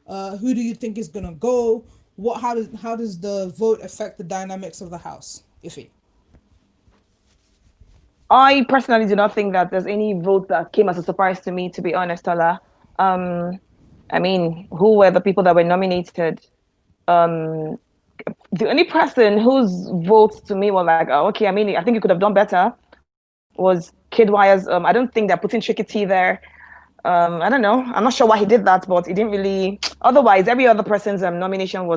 Who do you think is gonna go? How does the vote affect the dynamics of the house? Iffy. I personally do not think that there's any vote that came as a surprise to me, to be honest, Ola. I mean, who were the people that were nominated? The only person whose votes to me were like, oh, okay, I mean, I think you could have done better, was Kidwaya's. I don't think they're putting Tricky T there. I don't know. I'm not sure why he did that, but he didn't really. Otherwise, every other person's nomination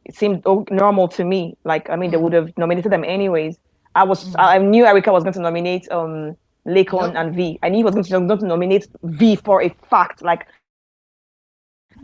it seemed normal to me. Like, I mean, they would have nominated them anyways. I knew Erica was going to nominate Laycon and V. I knew he was going to nominate V for a fact. Like,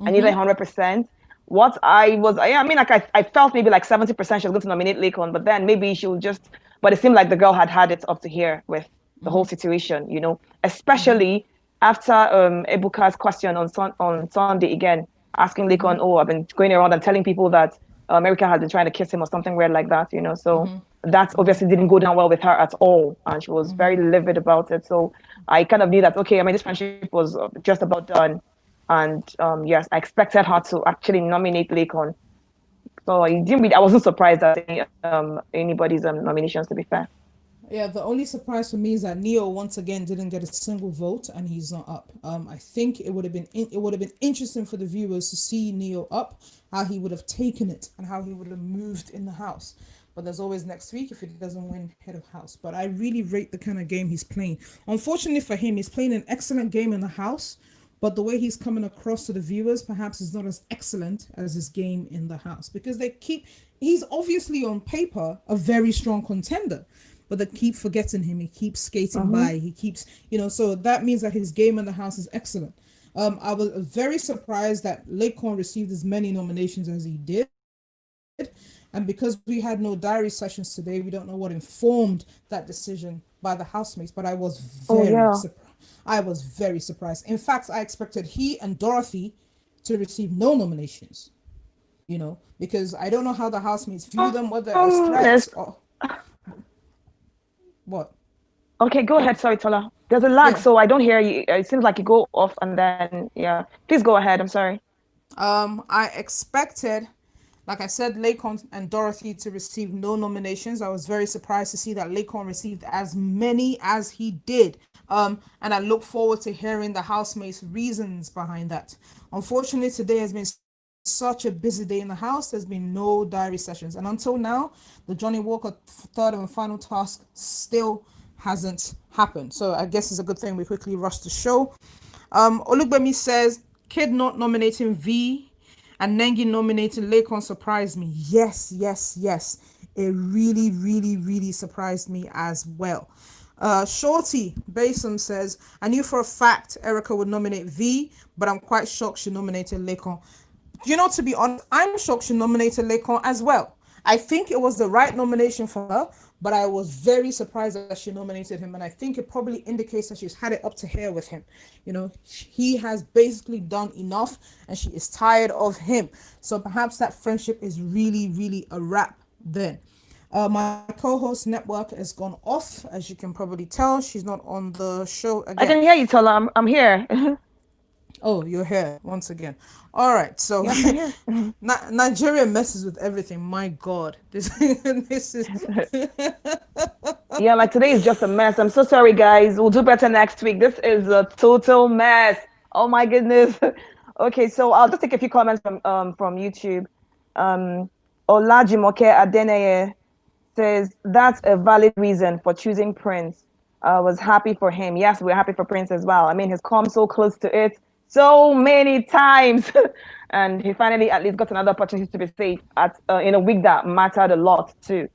I knew that 100%. What I mean, like, I felt maybe like 70% she was going to nominate Laycon, but then maybe she would just. But it seemed like the girl had it up to here with the whole situation, you know, especially after Ebuka's question on Sunday again, asking Laycon, oh, I've been going around and telling people that America has been trying to kiss him or something weird like that, you know. So that obviously didn't go down well with her at all, and she was very livid about it. So I kind of knew that, okay, I mean, this friendship was just about done, and yes, I expected her to actually nominate Laycon. So I wasn't surprised at anybody's nominations, to be fair. Yeah, the only surprise for me is that Neo once again didn't get a single vote and he's not up. I think it would have been interesting for the viewers to see Neo up, how he would have taken it and how he would have moved in the house. But there's always next week if he doesn't win head of house. But I really rate the kind of game he's playing. Unfortunately for him, he's playing an excellent game in the house, but the way he's coming across to the viewers perhaps is not as excellent as his game in the house, because he's obviously on paper a very strong contender, but they keep forgetting him. He keeps skating by. He keeps, you know, so that means that his game in the house is excellent. I was very surprised that Laycon received as many nominations as he did. And because we had no diary sessions today, we don't know what informed that decision by the housemates, but I was very surprised. In fact, I expected he and Dorothy to receive no nominations, you know, because I don't know how the housemates view them, whether it's threats or... What? Okay, go ahead. Sorry, Tola. There's a lag, so I don't hear you. It seems like you go off and then, yeah. Please go ahead. I'm sorry. I expected, like I said, Laycon and Dorothy to receive no nominations. I was very surprised to see that Laycon received as many as he did. And I look forward to hearing the housemates' reasons behind that. Unfortunately, today has been such a busy day in the house. There's been no diary sessions, and until now the Johnny Walker third and final task still hasn't happened. So I guess it's a good thing we quickly rush the show. Olugbemi says Kid not nominating V and Nengi nominating Laycon surprised me. Yes, it really surprised me as well. Shorty Basin says, I knew for a fact Erica would nominate V, but I'm quite shocked she nominated Laycon. You know, to be honest, I'm shocked she nominated Laycon as well. I think it was the right nomination for her, but I was very surprised that she nominated him, and I think it probably indicates that she's had it up to here with him. You know, he has basically done enough, and she is tired of him. So perhaps that friendship is really a wrap then. My co-host network has gone off, as you can probably tell. She's not on the show again. I can hear you, Tola. I'm here. Oh, you're here once again. All right, so Yes, I'm here. Nigeria messes with everything. My God, this is Yeah, like today is just a mess. I'm so sorry, guys. We'll do better next week. This is a total mess. Oh my goodness. Okay, so I'll just take a few comments from YouTube. Um, Olajimoke Adeneye says that's a valid reason for choosing Prince. I was happy for him. Yes, we're happy for Prince as well. I mean, he's come so close to it so many times, and he finally at least got another opportunity to be safe at in a week that mattered a lot too.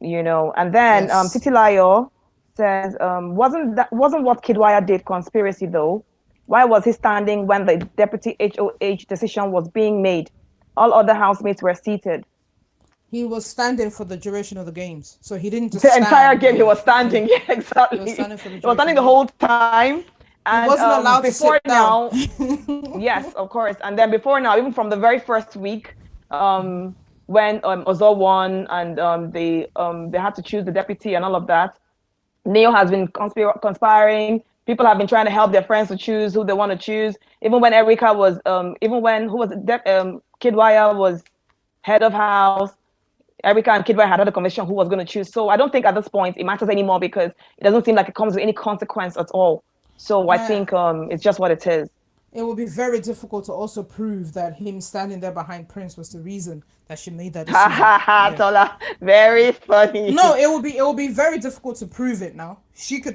And then yes. Titilayo says, wasn't what Kidwaya did conspiracy though? Why was he standing when the deputy HOH decision was being made? All other housemates were seated. He was standing for the duration of the games, so he didn't just The entire stand. game he Yeah, was standing. Yeah, he was exactly. standing for the He was duration standing of the the game. whole time. He And wasn't allowed to before sit down. now, yes, of course. And then before now, even from the very first week, when Ozo won and they had to choose the deputy and all of that, Neo has been conspiring. People have been trying to help their friends to choose who they want to choose. Even when Erica was, even when who was it? Kidwaya was head of house. Erica and Kidwaya had a conversation who was going to choose. So I don't think at this point it matters anymore because it doesn't seem like it comes with any consequence at all. So I Uh, think it's just what it is. it would be very difficult to also prove that him standing there behind Prince was the reason that she made that Ha decision. ha ha, Yeah. Tola. Very funny. No, it will be very difficult to prove it now. She Well,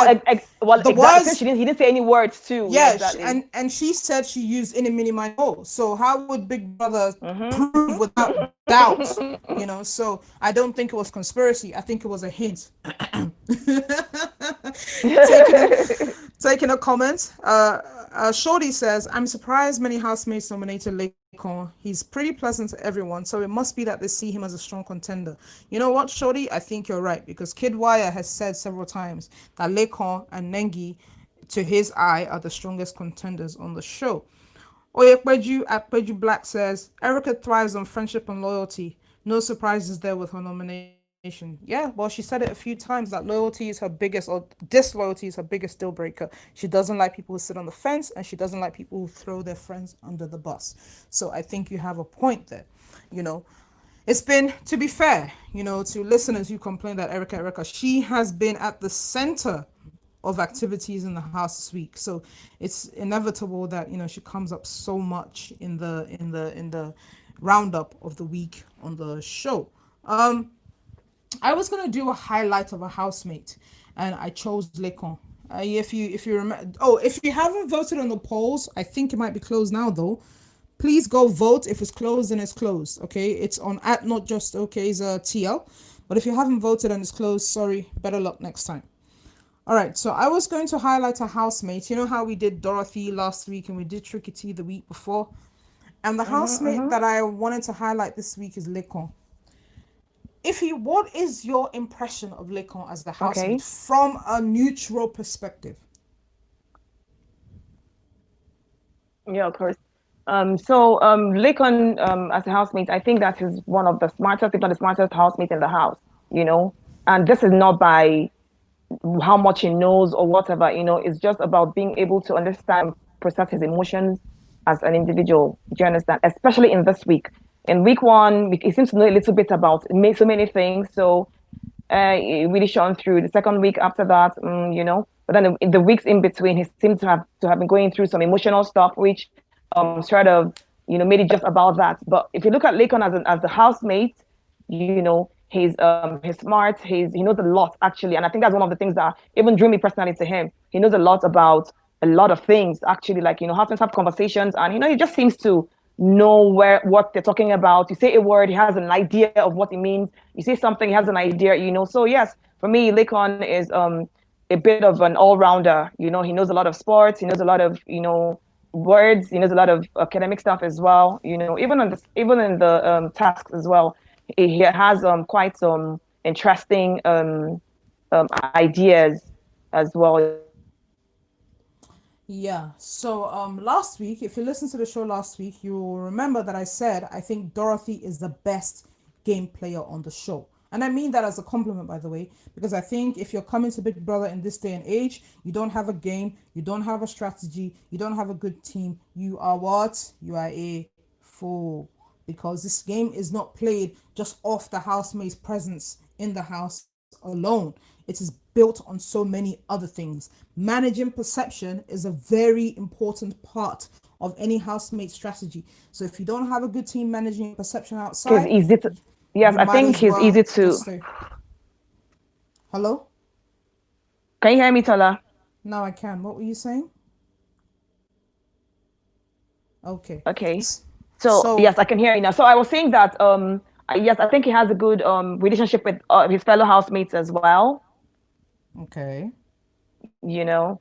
said the exactly. Since words. he didn't say any words too. Yeah, Yeah, exactly. and she said she used any mini mini mo. So how would Big Brother Mm-hmm. prove without doubt? So I don't think it was conspiracy. I think it was a hint. taking a taking a comment. Shorty says, "I'm surprised many housemates nominated Laycon. He's pretty pleasant to everyone, so it must be that they see him as a strong contender." You know what, Shorty? I think you're right because Kiddwaya has said several times that Laycon and Nengi, to his eye, are the strongest contenders on the show. Oyekweju at Peju Black says, Erica thrives on friendship and loyalty. No surprises there with her nomination. Yeah, well, she said it a few times that loyalty is her biggest, or disloyalty is her biggest deal breaker. She doesn't like people who sit on the fence, and she doesn't like people who throw their friends under the bus. So I think you have a point there. You know, it's been, to be fair, to listeners who complain that Erica, she has been at the center of activities in the house this week. So it's inevitable that she comes up so much in the roundup of the week on the show. I was gonna do a highlight of a housemate, and I chose Laycon. If you remember, if you haven't voted on the polls, I think it might be closed now though. Please go vote. If it's closed, then it's closed. Okay, it's on at not just okay's TL. But if you haven't voted and it's closed, sorry, better luck next time. All right, so I was going to highlight a housemate. You know how we did Dorothy last week and we did Tricky T the week before? And the housemate that I wanted to highlight this week is Laycon. What is your impression of Laycon as the housemate Okay. from a neutral perspective? Yeah, of course. So Laycon, as a housemate, I think that is one of the smartest, if not the smartest housemate in the house, you know. And this is not by how much he knows or whatever, it's just about being able to understand, process his emotions as an individual. Do you understand? Especially in this week. In week one, he seems to know a little bit about so many things. So it really shone through. The second week after that, but then in the weeks in between, he seemed to have been going through some emotional stuff, which sort of made it just about that. But if you look at Laycon as a housemate, he's smart. He knows a lot actually, and I think that's one of the things that even drew me personally to him. He knows a lot about a lot of things actually, like housemates have conversations, and he just seems to know what they're talking about. You say a word, he has an idea of what it means. You say something, he has an idea. So yes, for me, Laycon is a bit of an all-rounder. He knows a lot of sports. He knows a lot of words. He knows a lot of academic stuff as well. Even in the tasks as well. He has quite some interesting ideas as well. Yeah. So last week, if you listened to the show last week, you will remember that I said I think Dorothy is the best game player on the show. And I mean that as a compliment, by the way, because I think if you're coming to Big Brother in this day and age, you don't have a game, you don't have a strategy, you don't have a good team. You are what? You are a fool. Because this game is not played just off the housemate's presence in the house alone. It is built on so many other things. Managing perception is a very important part of any housemate strategy. So if you don't have a good team managing perception He's outside, easy to. Yes, you I might think as he's well easy just to. stay. Hello? Can you hear me, Tola? Now I can. What were you saying? Okay. Okay. So So, yes, I can hear you now. So I was saying that yes, I think he has a good relationship with his fellow housemates as well. okay. You know,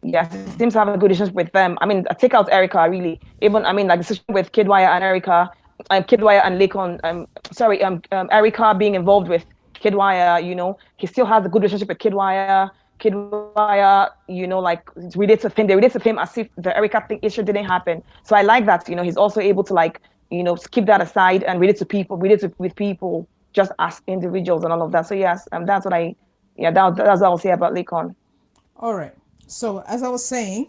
yes, he seems to have a good relationship with them. I mean, take out Erica, really. Even I mean, like the situation with Kiddwaya and Erica, Kiddwaya and Laycon. Sorry, Erica being involved with Kiddwaya. You know, he still has a good relationship with Kiddwaya. Kiddwaya, you know, like it's related to him. They relate to him as if the Erica thing issue didn't happen. So I like that. You know, he's also able to like, you know, keep that aside and relate to people, with people just as individuals and all of that. So yes, that's what I, yeah, that's what I'll say about Laycon. All right. So, as I was saying,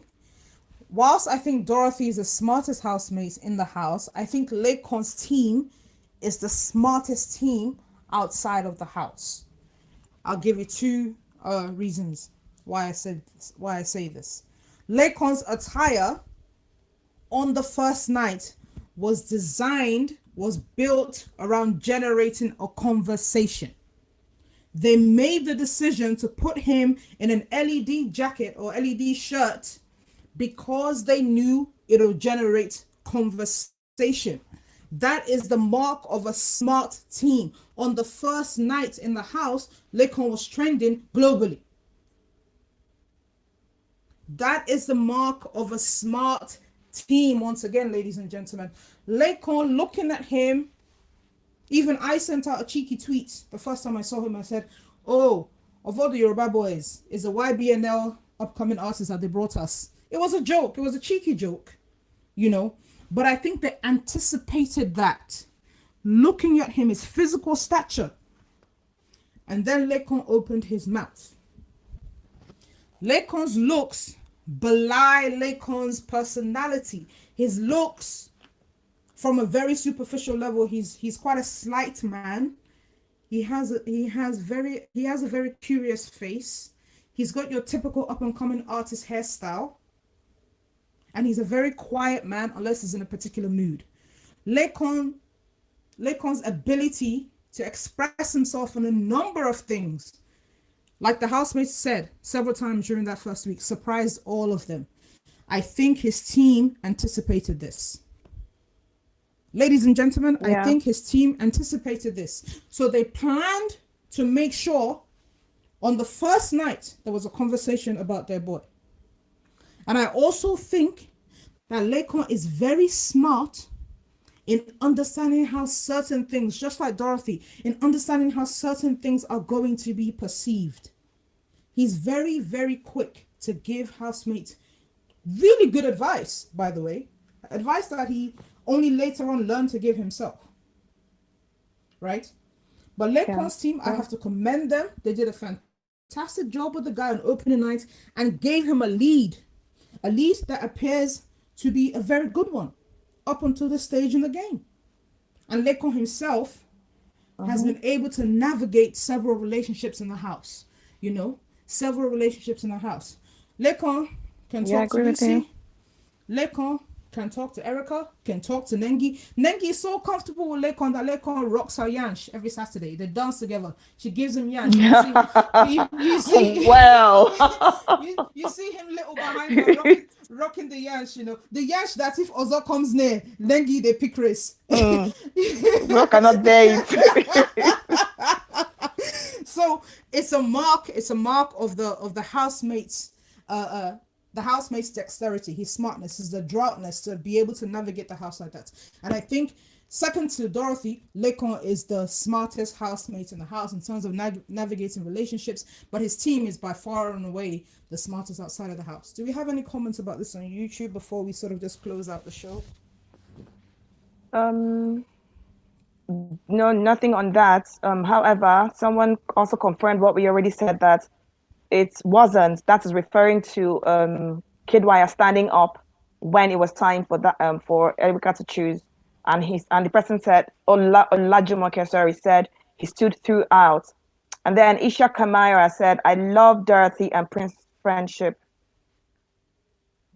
whilst I think Dorothy is the smartest housemate in the house, I think Lacon's team is the smartest team outside of the house. I'll give you two reasons why I say this. Lacon's attire on the first night was built around generating a conversation. They made the decision to put him in an LED jacket or LED shirt because they knew it'll generate conversation. That is the mark of a smart team. On the first night in the house, Laycon was trending globally. That is the mark of a smart team. Once again, ladies and gentlemen, Laycon, looking at him, even I sent out a cheeky tweet the first time I saw him. I said, oh, of all the Yoruba boys, is a YBNL upcoming artist that they brought us. It was a joke. It was a cheeky joke, you know. But I think they anticipated that. Looking at him, his physical stature. And then Laycon opened his mouth. Laycon's looks belie Laycon's personality. His looks, from a very superficial level, he's quite a slight man. He has a very curious face. He's got your typical up and coming artist hairstyle. And he's a very quiet man unless he's in a particular mood. Laycon's ability to express himself on a number of things, like the housemates said several times during that first week, surprised all of them. I think his team anticipated this. Ladies and gentlemen, I think his team anticipated this. So they planned to make sure on the first night there was a conversation about their boy. And I also think that Laycon is very smart in understanding how certain things, just like Dorothy, in understanding how certain things are going to be perceived. He's very, very quick to give housemates really good advice, by the way. Advice that he only later on learned to give himself. Right? But Laycon's team, I have to commend them. They did a fantastic job with the guy on opening night and gave him a lead that appears to be a very good one up until this stage in the game. And Laycon himself has been able to navigate several relationships in the house. You know, several relationships in the house. Laycon can talk to Lucy. Laycon can talk to Erica, can talk to Nengi. Nengi is so comfortable with Laycon that Laycon rocks her yansh every Saturday. They dance together. She gives him yansh. You see, Well, you see him little behind her rocking the yansh, you know. The yansh that if Ozo comes near, Nengi they pick race. Bro cannot date. So it's a mark of the housemates the housemate's dexterity, his smartness, his adroitness to be able to navigate the house like that. And I think second to Dorothy, Laycon is the smartest housemate in the house in terms of navigating relationships, but his team is by far and away the smartest outside of the house. Do we have any comments about this on YouTube before we sort of just close out the show? No, nothing on that. However, someone also confirmed what we already said, that it wasn't. That is referring to Kiddwaya standing up when it was time for that for Erica to choose, and the person said Olajumoke, sorry, said he stood throughout, and then Isha Kamara said, "I love Dorothy and Prince friendship."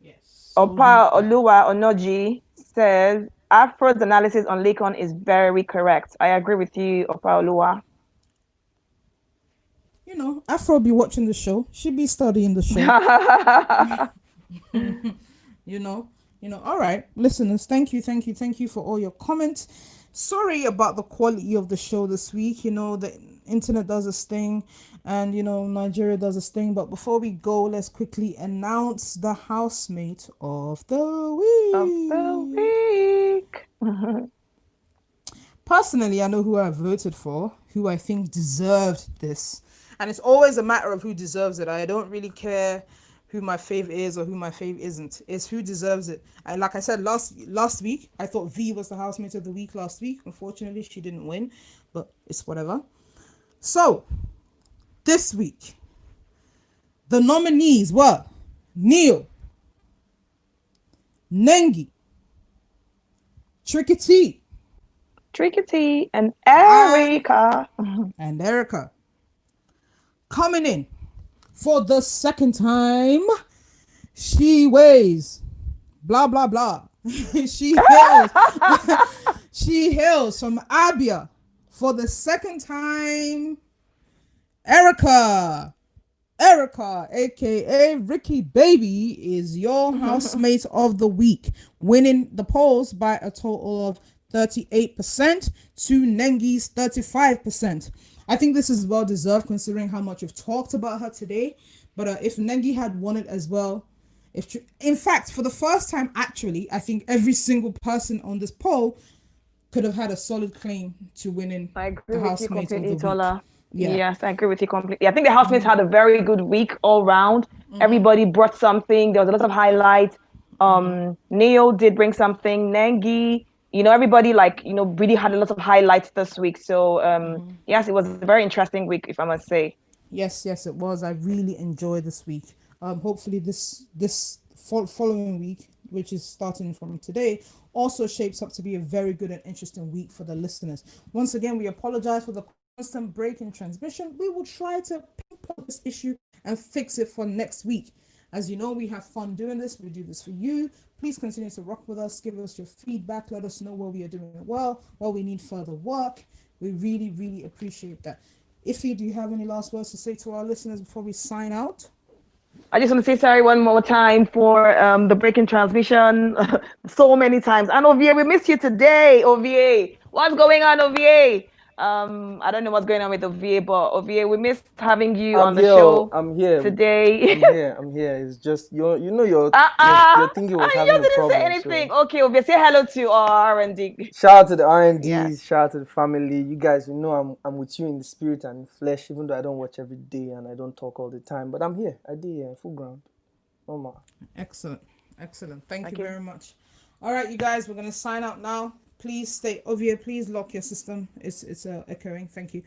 Yes. Opa Oluwa Onoji says Afro's analysis on Laycon is very correct. I agree with you, Opa Oluwa. You know, Afro be watching the show. She be studying the show. you know. All right, listeners, thank you for all your comments. Sorry about the quality of the show this week. You know, the internet does its thing, and Nigeria does its thing. But before we go, let's quickly announce the housemate of the week. Personally, I know who I voted for, who I think deserved this. And it's always a matter of who deserves it. I don't really care who my fave is or who my fave isn't. It's who deserves it. Like I said last week, I thought V was the housemate of the week last week. Unfortunately, she didn't win, but it's whatever. So, this week, the nominees were Neil, Nengi, Tricky T, and Erica. And Erica. Coming in for the second time, she weighs blah blah blah. she hails from Abia. For the second time, Erica, aka Ricky Baby, is your housemate of the week, winning the polls by a total of 38% to Nengi's 35%. I think this is well deserved considering how much we've talked about her today. But if Nengi had won it as well, in fact, for the first time, actually, I think every single person on this poll could have had a solid claim to winning the housemate of the week. Yeah. Yes, I agree with you completely. I think the housemates had a very good week all round. Everybody brought something. There was a lot of highlights. Neo did bring something. Nengi, everybody really had a lot of highlights this week. So yes, it was a very interesting week, if I must say. Yes, it was. I really enjoyed this week. Hopefully this following week, which is starting from today, also shapes up to be a very good and interesting week for the listeners. Once again, we apologize for the constant break in transmission. We will try to pinpoint this issue and fix it for next week. As you know, we have fun doing this. We do this for you. Please continue to rock with us. Give us your feedback. Let us know where we are doing well, where we need further work. We really, really appreciate that. Ify, do you have any last words to say to our listeners before we sign out? I just want to say sorry one more time for the break in transmission so many times. And Ovie, we missed you today, Ovie. What's going on, Ovie? I don't know what's going on with Ovie, but Ovie, we missed having you on the show. I'm here today. I'm here. It's just your thinking was having a problem. You didn't say anything. So. Okay, Ovie, say hello to our R&D. Shout out to the R&Ds, Shout out to the family. You guys, I'm with you in the spirit and flesh, even though I don't watch every day and I don't talk all the time. But I'm here. I did full ground. Normal. Excellent. Thank you very much. All right, you guys, we're gonna sign out now. Please stay Ovie, please lock your system. It's echoing. Thank you.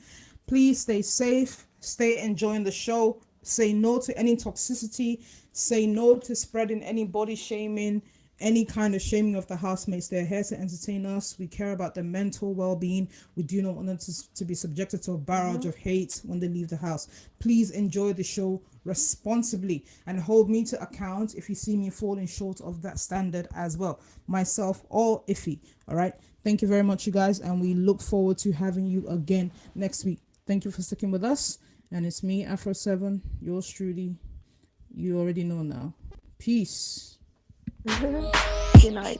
Please stay safe. Stay enjoying the show. Say no to any toxicity. Say no to spreading any body shaming, any kind of shaming of the housemates. They're here to entertain us. We care about their mental well-being. We do not want them to be subjected to a barrage of hate when they leave the house. Please enjoy the show responsibly and hold me to account if you see me falling short of that standard as well, myself or Ify. All right, thank you very much, you guys, and we look forward to having you again next week. Thank you for sticking with us, and it's me, Afro7, yours truly. You already know now. Peace. Good night.